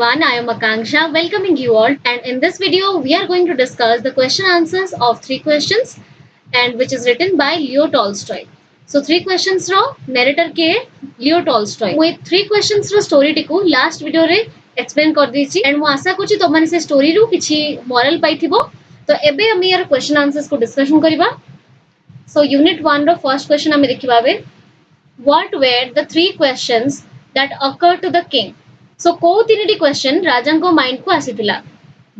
everyone, I am Akanksha welcoming you all, and in this video we are going to discuss the question answers of three questions and which is written by Leo Tolstoy. So three questions ro narrator ke Leo Tolstoy. ମୁଁ three questions रो story टिकु last video रे explain कर देछि and ମୁଁ आशा କରୁछि तमने से story रू किछि moral पाइथिबो तो एबे हम यार question answers को discussion करिबा. So unit 1 रो first question हमें देखिबा बे what were the three questions that occurred to the king. So कोउ तीनटी question राजा को माइंड को आसीथिला.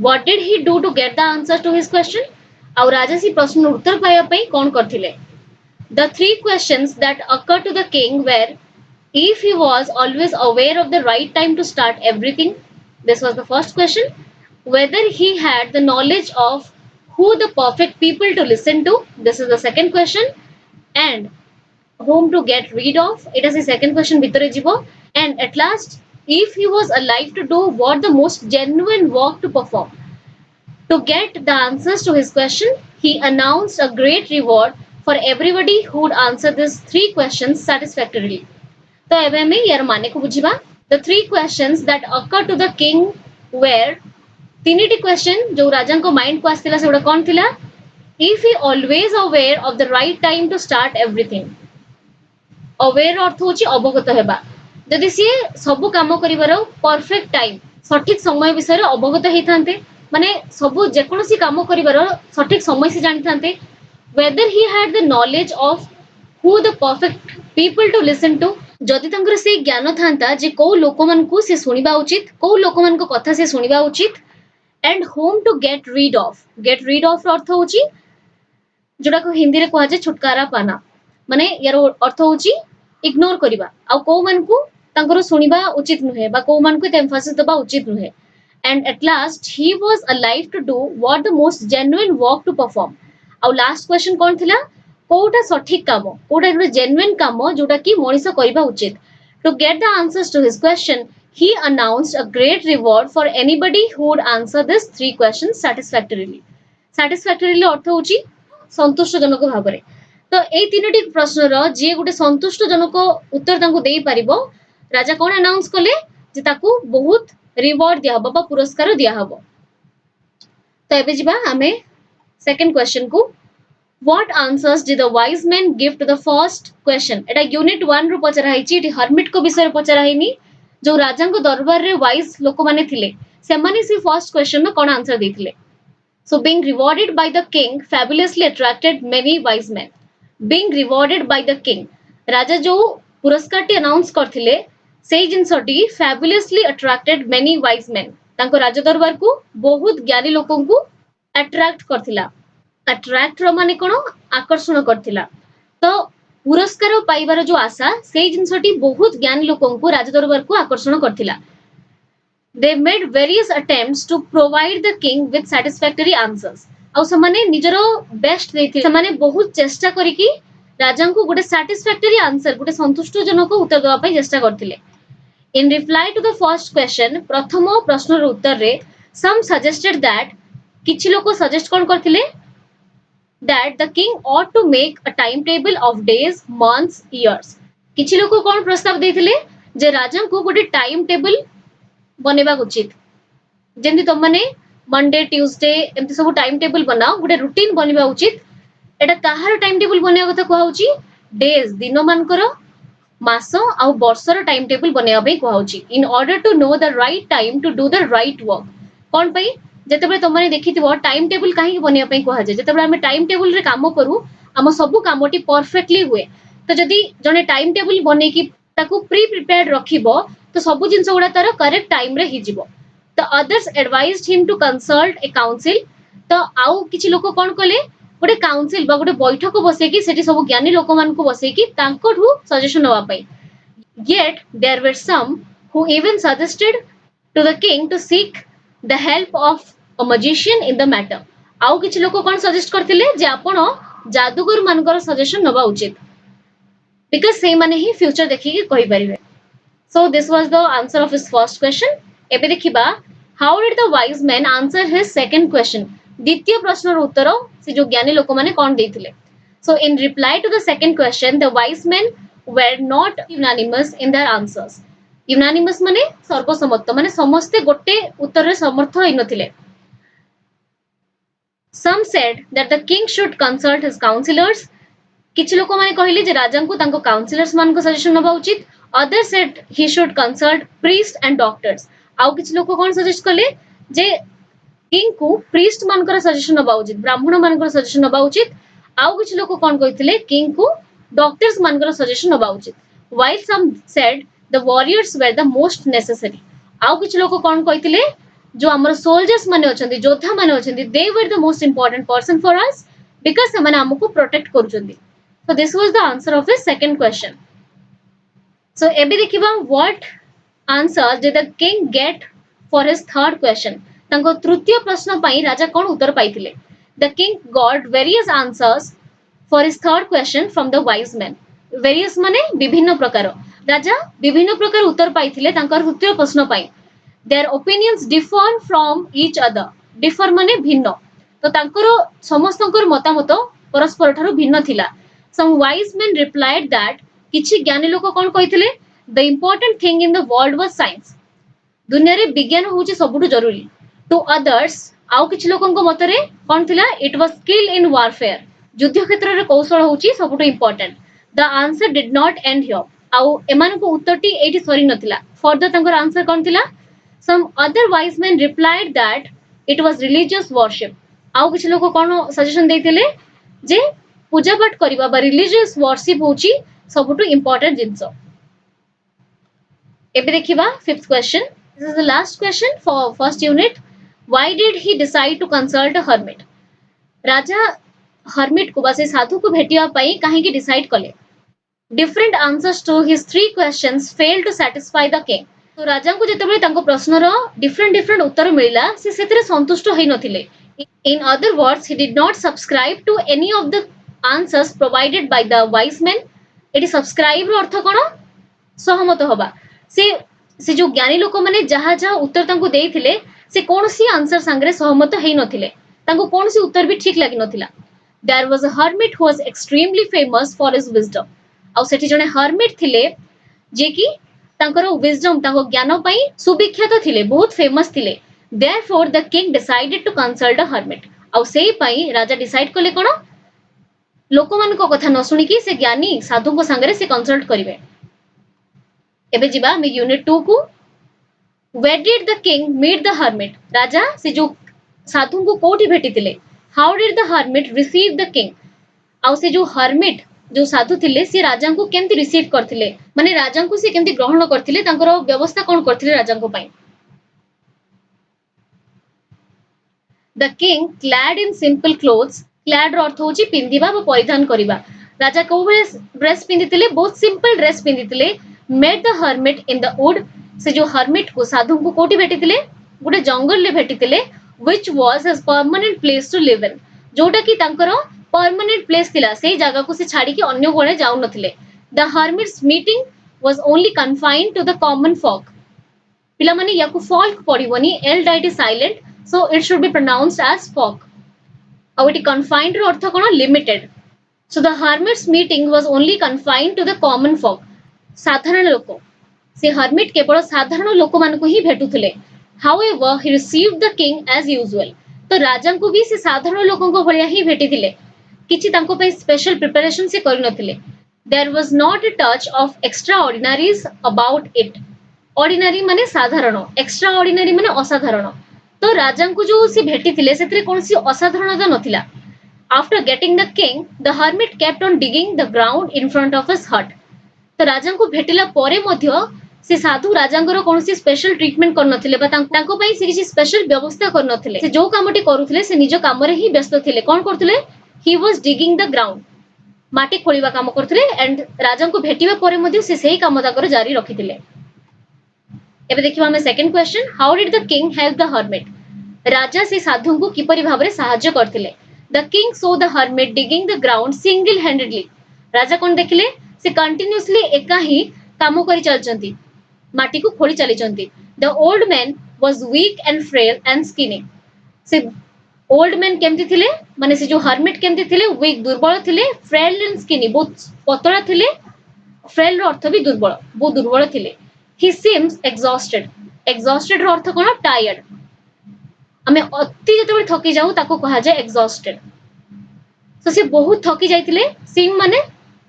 What did he do to get the answer to his question? और राजा सी प्रश्न उत्तर पाया पई कोन करथिले. The three questions that occurred to the king were if he was always aware of the right time to start everything. This was the first question. Whether he had the knowledge of who the perfect people to listen to. This is the second question. And whom to get rid of. It is the second question bhitere jibo. And at last, if he was alive to do what the most genuine work to perform. To get the answers to his question, he announced a great reward for everybody who would answer these three questions satisfactorily. तो एबे हमें यार माने को बुझिबा. The three questions that occurred to the king were तीनटी question जो राजा को mind को आस्थिला से उडा कोन थिला. If he always aware of the right time to start everything. Aware अर्थ होची अवगत हेबा. जदि सी सब काम करिवार परफेक्ट टाइम सठिक समय विषय अवगत हेइथांते माने सब जेकोसी काम करिवार सठिक समय से जानिथांते. Whether he had the knowledge of who the perfect people to listen to. जदि तंकर से ज्ञान थांता जे को लोक मन को से सुनिबा उचित को लोक मन को कथा से सुनिबा उचित. And whom to get rid of. Get rid of अर्थ होची जोडा को हिंदी रे कहजे छुटकारा पाना माने यार अर्थ होची इग्नोर करिबा आ को मन को तांकर सुनिबा उचित नुहे बा को मन को एम्फासिस दबा उचित नुहे. And at last he was alive to do what the most genuine work to perform. आ लास्ट क्वेश्चन कोन थिला कोटा सठिक काम कोटा एक जेन्युइन काम जोटा कि मनिष करिबा उचित. To get the answers to his question, he announced a great reward for anybody who would answer these three questions satisfactorily. Satisfactorily अर्थ होची संतुष्टजनक भाबरे. तो एई तीनटी प्रश्न रो जे गुटे संतुष्टजनक उत्तर तांको देई परिबो राजा कोन अनाउंस कले जे ताकू बहुत रिवॉर्ड दिया हबो बा पुरस्कार दिया हबो. तो एबे जिबा हमें सेकंड क्वेश्चन को what answers did the wise men give to the first question. Etah unit 1 रो पचरा हिची एटी हर्मिट को विषय पचरा हिनी जो राजा को दरबार रे वाइज लोक माने थिले से माने सी फर्स्ट क्वेश्चन में कोन answer देथिले. So being rewarded by the king fabulously attracted many wise men. Being rewarded by the king राजा जो पुरस्कार टी अनाउंस करथिले सेई जिंसटी fabulously attracted many wise men. तांको राजा दरबार को बहुत ज्ञानी लोकन को अट्रैक्ट करथिला. अट्रैक्ट रो माने कोन आकर्षण करथिला. तो पुरस्कार पाइबार जो आशा सेई जिंसटी बहुत ज्ञानी लोकन को राजा दरबार को आकर्षण करथिला. They made various attempts to provide the king with satisfactory answers. आउ समाने निजरो बेस्ट देथि समाने बहुत चेष्टा करी कि राजा को गोटे satisfactory answer गोटे संतुष्टजनक उत्तर देबा पई चेष्टा करथिले. In reply to the first question प्रथम प्रश्न रो उत्तर रे some suggested that किछि लोक सजेस्ट कोन करथिले that the king ought to make a timetable of days, months, years. किछि लोक कोन प्रस्ताव देथिले जे राजा को गोटे टाइम टेबल बनेबा उचित. जेंति तुम माने मंडे ट्यूसडे एमति सब टाइम टेबल बनाओ गोटे रूटीन बनेबा उचित. एटा काहार टाइम टेबल बनेबा कथा कहउची डेज दिन मानकर मास आ वर्षर टाइम टेबल बनेबा पई कहउची. In order to know the right time to do the right work. कोन पई जेतेबे तुम माने देखिथिबो टाइम टेबल काहे बनेबा पई कहजे जेतेबे हम टाइम टेबल रे काम करू हम सब कामटी परफेक्टली हुए. तो जदी जने टाइम टेबल बने कि ताकू प्री प्रिपेयर्ड रखिबो तो सब जिंस गुडा तार करेक्ट टाइम रे ही जिवो. तो others advised him to consult a council. तो आउ किछि लोक कोन कले गोटे काउंसिल बा गोटे बैठक बसे कि सेठी सब ज्ञानी लोक मान को बसे कि तांकोठु सजेशन होवा पई. Yet there were some who even suggested to the king to seek the help of a magician in the matter. आउ किछि लोक कोन सजेस्ट करथिले जे आपण जादूगर मानकर सजेशन नबा उचित because से माने ही फ्यूचर देखि कि कहि परिबे. So this was the answer of his first question. एबे देखिबा how did the wise men answer his second question. द्वितीय प्रश्न रो उत्तर से जो ज्ञानी लोक माने कोन देथिले. So in reply to the second question the wise men were not unanimous in their answers. Unanimous माने सर्वसम्मत माने समस्ते गोटे उत्तर रे समर्थ होई नथिले. Some said that the king should consult his counselors. किछि लोक माने कहिले जे राजा को तांको काउंसलर्स मान को सजेशन नबा उचित. Other said he should consult priests and doctors. आउ किछि लोक कोन सजेस्ट कले जे किंग को प्रीस्ट मानकर सजेशन नबा उचित, ब्राह्मण मानकर सजेशन नबा उचित. आउ किछि लोक कोन कहितले किंग को डॉक्टर्स मानकर सजेशन नबा उचित. While some said the warriors were the most necessary. आउ किछि लोक कोन कहितले जो हमर सोल्जर्स माने अछंती, योद्धा माने अछंती, they were the most important person for us because से माने हमको protect करूचंती. So this was the answer of his second question. So एबे देखिबा what answer did the king get for his third question. तांको तृतीय प्रश्न पाई राजा कोन उत्तर पाइथिले. The king got various answers for his third question from the wise men. Various माने विभिन्न प्रकार. राजा विभिन्न प्रकार उत्तर पाइथिले तांकर तृतीय प्रश्न पाई. Their opinions differ from each other. Differ माने भिन्न. तो तांकर समस्तंकर मतामत परस्पर ठारो भिन्न थिला. Some wise men replied that किछि ज्ञानी लोक कोन कहिथिले the important thing in the world was science. दुनिया रे विज्ञान होउची सबुठु जरूरी. To others आउ किछि लोकंक मतरे कोन थिला it was skill in warfare. युद्ध क्षेत्र रे कौशल होउची सबुठु important. The answer did not end here. आउ एमानको उत्तरटी एठी सरी नथिला. Further तांकर आंसर कोन थिला. Some other wise men replied that it was religious worship. आउ किछि लोक कोन सजेशन देथिले जे पूजा पाठ करिबा बा religious worship होउची सबुठु important जिंसो. एबे देखिबा fifth question. This is the last question for first unit. Why did he decide to consult a hermit? Raja hermit को बासे साधु को भेटिया पई काहे की डिसाइड कले. Different answers to his three questions failed to satisfy the king. तो राजा को जेतेबेले तांको प्रश्नर different उत्तर मिलिला से सेतरे संतुष्ट होई नथिले. In other words, he did not subscribe to any of the answers provided by the wise men. Eighty subscribe रो अर्थ कोन सहमत होबा. से जो ज्ञानी लोक माने जहा जहा उत्तर तांको देइथिले से कोनसी आंसर संगरे सहमत हेई नथिले. तांको कोनसी उत्तर भी ठीक लागि नथिला. There was a hermit who was extremely famous for his wisdom. आउ सेठी जने hermit थिले जे कि तांकर wisdom तांको ज्ञान पई सुविख्यात थिले, बहुत फेमस थिले. Therefore the king decided to consult a hermit. आउ सेही पई राजा डिसाइड कले कोन लोक मानको कथा न सुनी कि से ज्ञानी साधु को संगरे से कंसल्ट करिवे. एबे जिबा मे यूनिट 2 को. Where did the king meet the hermit? राजा से जो साधु को कोठी भेटितिले. How did the hermit receive the king? आउ से जो hermit जो साधु थिले से राजा को केमति रिसीव करथिले, माने राजा को से केमति ग्रहण करथिले, तांकर व्यवस्था कोन करथिले राजा को पई. The king clad in simple clothes. Clad रो अर्थ होची पिंदिबा व परिधान करिबा. राजा को ड्रेस पिंदितिले, बहुत सिंपल ड्रेस पिंदितिले. Met the hermit in the wood. से जो hermit को साधु को कोठी भेटितिले गोटे जंगल ले भेटितिले, which was his permanent place to live in. जोटा कि तांकर permanent place थिला, सेही जागा को से छाडी कि अन्य कोणे जाउ नथिले. The hermit's meeting was only confined to the common folk. पिला माने याकु folk पडिबोनी, l that is silent, so it should be pronounced as folk. आउ एटी confined रो अर्थ कोन limited. So the hermit's meeting was only confined to the common folk. साधारण लोक से hermit केवल साधारण लोक मान को ही भेटुथिले. However, he received the king as usual. तो राजा को भी से साधारण लोकों को भलिया ही भेटिथिले. किछि तांको पे स्पेशल प्रिपरेशन से करि नथिले. There was not a touch of extraordinaries about it. Ordinary माने साधारण, extraordinary माने असाधारण. तो राजा को जो से भेटिथिले सेतरे कोनसी असाधारणता नथिला. After getting the king, the hermit kept on digging the ground in front of his hut. तो राजा को भेटिला परे मध्य से साधु राजांगर कोनसी स्पेशल ट्रीटमेंट कर नथिले बा तांको पई से किछि स्पेशल व्यवस्था कर नथिले. से जो कामटी करूथिले से निज काम रे ही व्यस्त थिले. कोन करथिले? He was digging the ground. माटी खोलिबा काम करथिले एंड राजा को भेटिबा परे मध्य से सेही काम ताकर जारी रखिथिले. एबे देखिबा हम second question. How did the king help the hermit? राजा से साधु को किपरि भाबरे सहाय्य करथिले. The king saw the hermit digging the ground single handedly. राजा कोन देखिले से कंटीन्यूअसली एका ही काम करि चलचंती, माटी को खोली चली चंती. The old man was weak and frail and skinny. से ओल्ड मैन केमती थिले माने से जो hermit केमती थिले weak दुर्बल थिले, frail and skinny बहुत पतला थिले. frail रो अर्थ भी दुर्बल, बहुत दुर्बल थिले. he seems exhausted. Exhausted ର अर्थ कोन tired. ଆମେ ଅତି ଯେତେବେଳେ ଥକି ଯାଉ ତାକୁ କୁହାଯାଏ exhausted. So ସେ ବହୁତ ଥକି ଯାଇଥିଲେ seem ମାନେ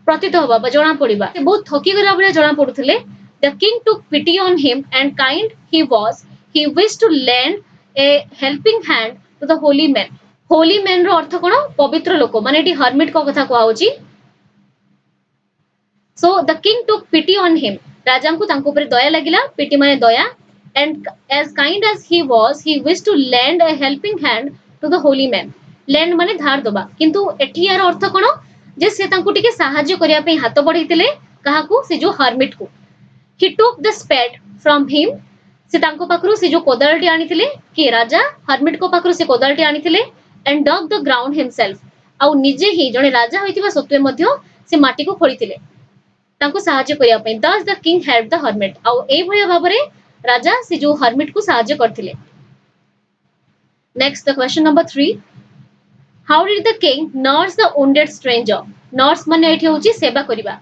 ପ୍ରତୀତ ହବା ବା ଜଣା ପଡିବା ସେ ବହୁତ ଥକି ଗଲା ଭଳିଆ ଜଣା ପଡୁଥିଲେ. The king took pity on him and kind he was, he wished to lend a helping hand to the holy man. Holy man ର अर्थ कोन पवित्र लोक माने एटी hermit को कथा कुआ होची. So the king took pity on him. राजा को तांको ऊपर दया लागिला pity माने दया. And as kind as he was, he wished to lend a helping hand to the holy man. Lend माने धार दबा किंतु एठी यार अर्थ कोन जे से तांको टिके सहाय्य करिया पे हाथ बढ़ाइतिले काहाकू से जो hermit को. He took the spade from him. से तांको पाखरु से जो कोदालटी आनिथिले कि राजा hermit को पाखरु से कोदालटी आनिथिले and dug the ground himself. आउ निजे ही जणे राजा होइतिबा सत्वे मध्य से माटी को खोलितिले तांको सहाय्य करिया पे. Thus the king helped the hermit. आउ ए भलिया भाबरे राजा से जो hermit को सहाय्य करथिले. Next the question number 3. How did the king nurse the wounded stranger? Nurse माने एठी होची सेवा करिबा.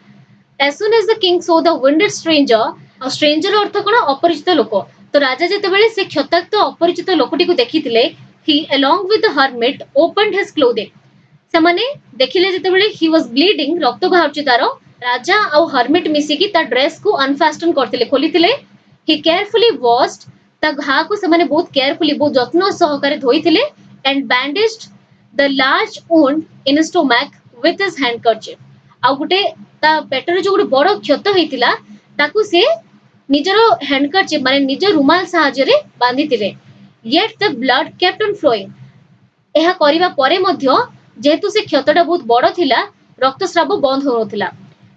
As soon as the king saw the wounded stranger, a stranger अर्थ कोन अपरिचित लोक. तो राजा जेतेबेले से क्षताक्त अपरिचित लोकटी को देखिथिले, he along with the hermit opened his clothing. से माने देखिले जेतेबेले he was bleeding रक्त बाहरची तारो राजा आउ hermit मिसी की ता ड्रेस को अनफास्टन करथिले खोलिथिले. He carefully washed ता घा को से माने बहुत केयरफुली बहुत जत्न सहकारे धोइथिले and bandaged the large wound in his stomach with his handkerchief. आउ गुटे ता पेटर जो गुटे बड़ क्षत हेतिला ताकू से निजरो हैंडकरचिप माने निज रुमाल सहाय्य रे बांधितिले. Yet the blood kept on flowing. एहा करिवा परे मध्य जेहेतु से क्षतटा बहुत बड़ थिला रक्तस्राव बंद हो नथिला.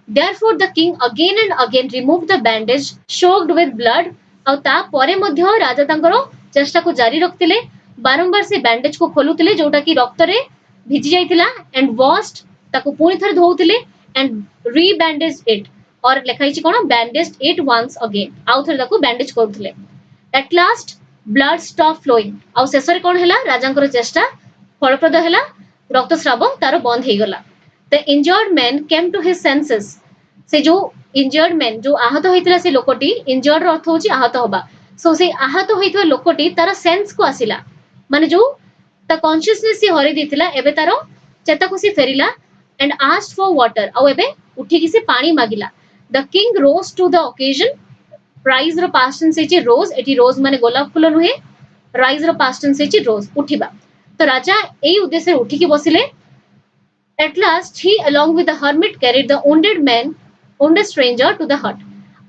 Therefore the king again and again removed the bandage soaked with blood. आउ ता परे मध्य राजा तांकरो चेष्टा को जारी रखतिले बारंबार से बैंडेज को खोलुतिले जोटा कि रक्त रे भिजी जाइतिला and washed ताकू पुनी थर धोउतिले and rebandaged it और लेखाई छि कोन bandaged it once again आउ थर ताकू bandage करथले. At last blood stopped flowing. आउ शेषरे कोन हैला राजांकर चेष्टा फलप्रद हैला रक्तस्राव तारो बंद हे गला. The injured man came to his senses. से जो injured man जो आहत होइतिला से लोकटी injured अर्थ होची आहत होबा. सो से आहत होइतवा लोकटी तार सेंस को आसिला माने जो ता कॉन्शियसनेस से हरि दिथिला एबे तारो चेता को से फेरिला and asked for water. आउ एबे उठी किसी पानी मागिला. The king rose to the occasion. Rise रो past tense से rose एटी rose माने गोलाप फूल नुहे. Rise रो past tense से rose उठिबा. तो राजा एई उद्देश्य उठी के बसिले. At last he along with the hermit carried the wounded stranger to the hut.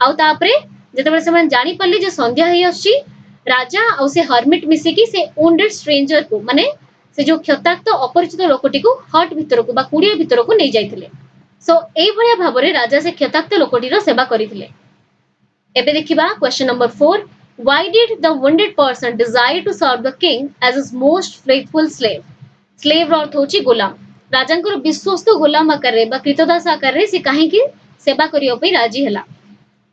आउ तापरे जेतेबेले से मन जानि पल्ली जे संध्या हे आछि राजा आउ से hermit मिसी की से wounded stranger को माने से जो क्षताक्त अपरिचित लोकटी को हट भितर को बा कुडिया भितर को नै जाइथिले. सो एई भलिया भाबरे राजा से क्षताक्त लोकटी रो सेवा करिथिले. एबे देखिबा question number 4. Why did the wounded person desire to serve the king as his most faithful slave? Slave रो अर्थ होची गुलाम. राजांकर विश्वस्त गुलाम आकारे बा कृतदास आकारे से काहे की सेवा करियो पई राजी हला.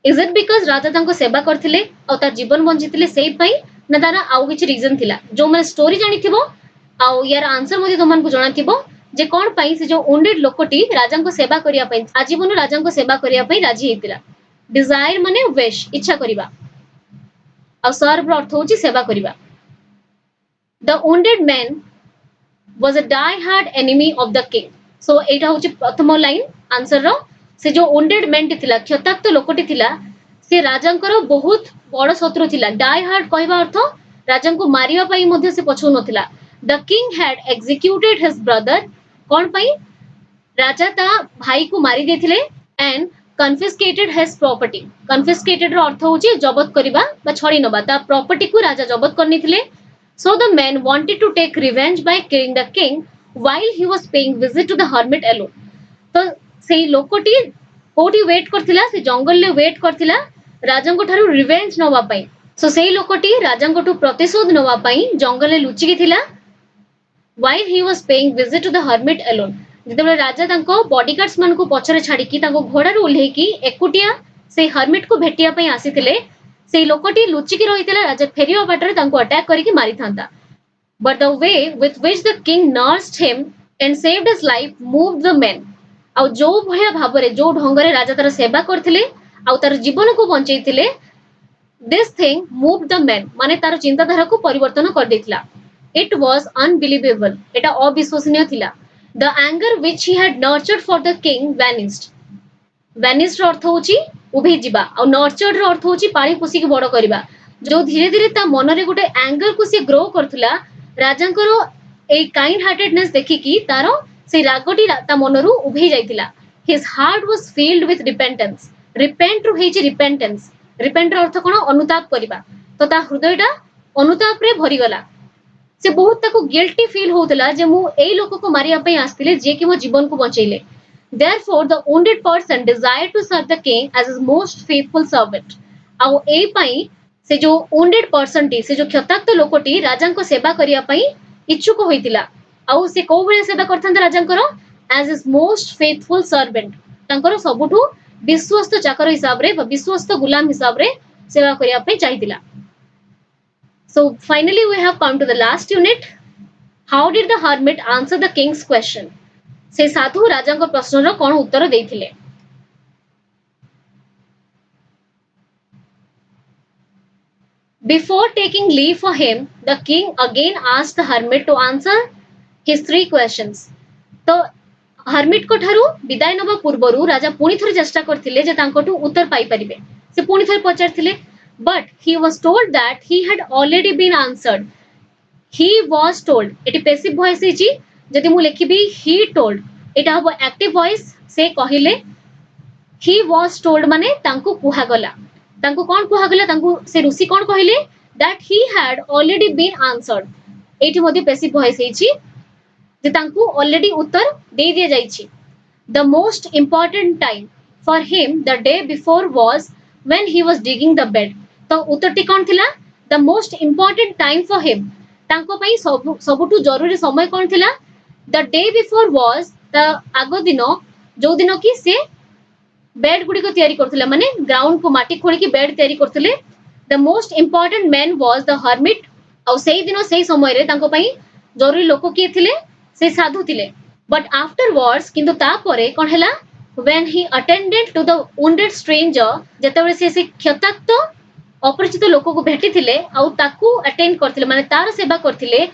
Is it because राजा तांको सेवा करथिले औ तार जीवन बंचितिले सेई पई ना तारा आउ किछ रीजन थिला जो माने स्टोरी जानिथिबो आउ यार आंसर मध्ये तुमन को जणाथिबो जे कोन पई से जो wounded लोकटी राजा को सेवा करिया पई आजीवन राजा को सेवा करिया पई राजी हेतिला. Desire माने wish इच्छा करिबा आउ सर्व अर्थ होची सेवा करिबा. The wounded man was a die-hard enemy of the king. So एटा होची प्रथम लाइन आंसर रो से जो wounded man थिला क्षताक्त लोकटी थिला से राजांकर बहुत बड़ शत्रु थिला. Die-hard कहबा अर्थ राजांको मारिबा पई मध्ये से पछौ नथिला. The king had executed his brother. कोन पई राजा ता भाई को मारी देथिले and confiscated his property. Confiscated रो अर्थ होची जब्त करिबा बा छड़ी नबा ता प्रॉपर्टी को राजा जब्त करनिथिले. So the man wanted to take revenge by killing the king while he was paying visit to the hermit alone. तो सेई लोकटी कोठी वेट करथिला से जंगल ले वेट करथिला राजांको थारु रिवेंज नवा पई. सो सेई लोकटी राजांको टु प्रतिशोध नवा पई जंगल ले लुचि गेथिला while he was paying visit to the hermit alone. जेतेबेले राजा तांको बॉडीगार्ड्स मान को पछरे छाडी की तांको घोड़ा रो उल्हे की एकुटिया से hermit को भेटिया पई आसीथिले. सेई लोकटी लुचि के रहितिला राजा फेरियो बाटरे तांको अटैक करी की मारी थांता. But the way with which the king nursed him and saved his life moved the men. आउ जो भया भाबरे जो ढंगरे राजा तार सेवा करथिले आउ तार जीवन को बंचैथिले This thing moved the men माने तार चिंताधारा को परिवर्तन कर देथिला. It was unbelievable. एटा अविश्वसनीय थिला. The anger which he had nurtured for the king vanished. Vanished अर्थ होची उभे जिबा और nurtured रो अर्थ होची पाली पोसी के बड़ करबा. जो धीरे धीरे ता मन रे गुटे एंगर को से ग्रो करथुला राजांकर ए काइंड हार्टेडनेस देखि की तारो से रागटी ता मनरु उभे जाइतिला. His heart was filled with repentance. Repent रो हेची repentance. Repent रो अर्थ कोन अनुताप करबा. तो ता हृदयटा अनुताप रे भरी गला. से बहुत ताको गिल्टी फील होतला जे मु एई लोक को मारिया पई आस्तिले जे कि मो जीवन को बचैले. Therefore the wounded person desired to serve the king as his most faithful servant. आउ एई पई से जो wounded person टी से जो क्षताक्त लोकटी राजांको सेवा करिया पई इच्छुक होइतिला. आउ से को भले सेवा करथांत राजांकर as his most faithful servant. तांकर सबुठु विश्वस्त चाकर हिसाब रे विश्वस्त गुलाम हिसाब रे सेवा करिया पई चाहितिला. So finally we have come to the last unit. How did the hermit answer the king's question? से साधु राजांको प्रश्नर कोन उत्तर देइथिले. Before taking leave for him, the king again asked the hermit to answer his 3 questions. तो hermit को ठारू विदाय नबा पूर्वरु राजा पुनी थरे चेष्टा करथिले जे तांकोटु उत्तर पाई परिबे. से पुनी थरे पचारथिले, but he was told that he had already been answered. He was told. Eighty passive voice हिची जदि मु लेखिबी he told एटा हबो एक्टिव वॉइस से कहिले he was told माने तांको कुहा गला. तांको कोन कुहा गला तांको से ऋषि कोन कहिले that he had already been answered. Eighty मध्ये पैसिव वॉइस हिची जे तांको ऑलरेडी उत्तर दे दिया जाइछि. The most important time for him the day before was when he was digging the bed. तो उत्तरटी कोन थिला? The most important time for him. तांको पई सबुठु जरूरी समय कोन थिला? The day before was the आगो दिनो जो दिनो की से बेड गुडी को तयारी करथिला माने ग्राउंड को माटी खोली की बेड तयारी करथिले. The most important man was the hermit. और सेही दिनो सेही समय रे तांको पई जरूरी लोक की थिले से साधु थिले. But afterwards किंतु ता परे कोन हैला when he attended to the wounded stranger जेतेबेले से क्षताक्त अपरिचित लोक को भेटी थिले आउ ताकू अटेंड करथिले माने तार सेवा करथिले.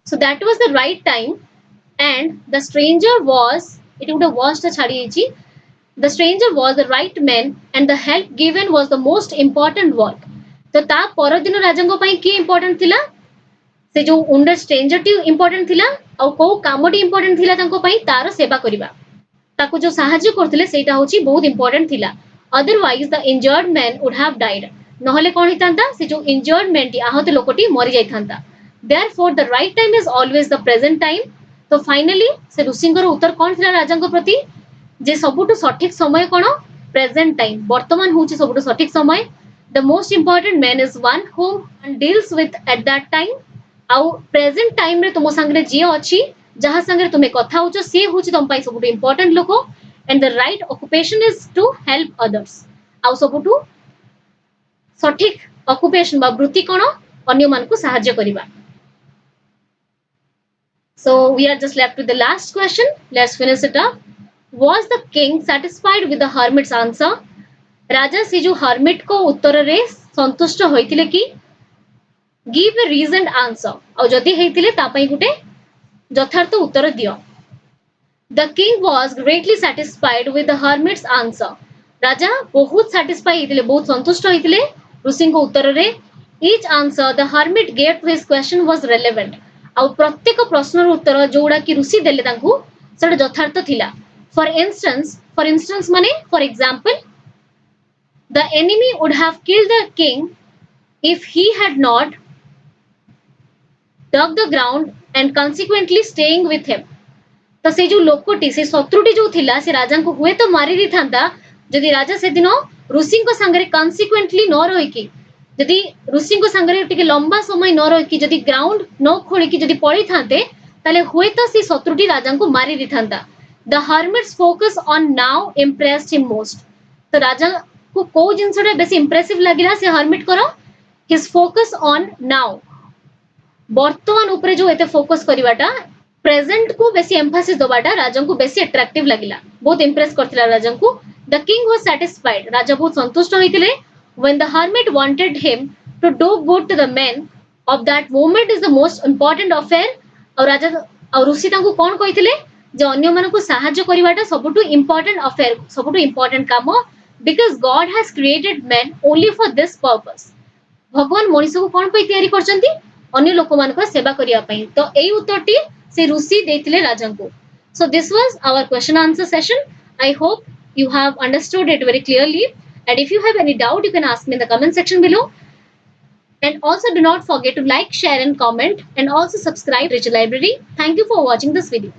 So that was the right time and the stranger was it would have was छाडी हिची. The stranger was the right man and the help given was the most important work. तो ता पर दिन राजांको पई की इंपोर्टेंट थिला से जो wounded stranger टी इंपोर्टेंट थिला आउ को कामटी इंपोर्टेंट थिला तांको पई तार सेवा करिबा. ताकू जो सहाय्य करथिले सेटा होची बहुत इंपोर्टेंट थिला. Otherwise the injured man would have died. नहले कोन हितांता से जो इंजर्ड मैन टी आहत लोकटी मरि जाइथांता. Therefore the right time is always the present time. तो फाइनली से ऋषिंकर उत्तर कोन थिला राजांको प्रति जे सबुटु सठिक समय कोन प्रेजेंट टाइम वर्तमान होची सबुटु सठिक समय. The most important man is one whom one deals with at that time. आउ प्रेजेंट टाइम रे तुम संगे जे अछि जहा संगे तुमे कथा होचो से होची तुम पाई सबुटु इंपोर्टेंट लोको and the right occupation is to help others. आउ सबुटु सठिक ऑक्युपेशन बा वृत्ति कोन अन्य मान को सहाय्य करिबा. So we are just left with the last question. Let's finish it up. Was the king satisfied with the hermit's answer? राजा से जो hermit को उत्तर रे संतुष्ट होइतिले कि give a reasoned answer और जदि हेतिले ता पई गुटे यथार्थ उत्तर दियो. The king was greatly satisfied with the hermit's answer. राजा बहुत satisfied हेतिले बहुत संतुष्ट होइतिले ऋषि को उत्तर रे. Each answer the hermit gave to his question was relevant. आउ प्रत्येक प्रश्नर उत्तर जोडा कि ऋषि देले तांकू सेटा यथार्थ थिला. For instance माने for example the enemy would have killed the king if he had not dug the ground and consequently staying with him. तो से जो लोकटी से शत्रुटी जो थिला से राजा को हुए तो मारी दी थांता जदि राजा से दिनो ऋषि को संगरे कॉन्सिक्वेंटली न रही कि जदि ऋषि को संगरे टिके लंबा समय न रही कि जदि ग्राउंड न खोली कि जदि पड़ी थांते ताले हुए तो से शत्रुटी राजा को मारी दी थांता. The hermit's focus on now impressed him most. तो राजा को को जिनसटा बेसी इंप्रेसिव लागिला से hermit करो his focus on now वर्तमान ऊपर जो एते फोकस करिवाटा प्रेजेंट को बेसी एम्फासिस दबाटा राजा को बेसी अट्रैक्टिव लागिला बहुत इंप्रेस करथिला राजा को. The king was satisfied. राजा बहुत संतुष्ट होइतिले When the hermit wanted him to do good to the men of that moment is the most important affair, ଆଉ ରାଜା ଆଉ ଋଷି ତାଙ୍କୁ କ'ଣ କହିଥିଲେ ଯେ ଅନ୍ୟମାନଙ୍କୁ ସାହାଯ୍ୟ କରିବାଟା ସବୁଠୁ ଇମ୍ପୋର୍ଟାଣ୍ଟ affair, ସବୁଠୁ ଇମ୍ପୋର୍ଟାଣ୍ଟ କାମ, because God has created men only for this purpose. ଭଗବାନ ମଣିଷକୁ କ'ଣ ପାଇଁ ତିଆରି କରିଛନ୍ତି? ଅନ୍ୟ ଲୋକମାନଙ୍କର ସେବା କରିବା ପାଇଁ। ତ ଏଇ ଉତ୍ତରଟି ସେ ଋଷି ଦେଇଥିଲେ ରାଜାଙ୍କୁ। So this was our question answer session. I hope you have understood it very clearly. And if you have any doubt, you can ask me in the comment section below. And also do not forget to like, share and comment, and also subscribe to Literature Library. Thank you for watching this video.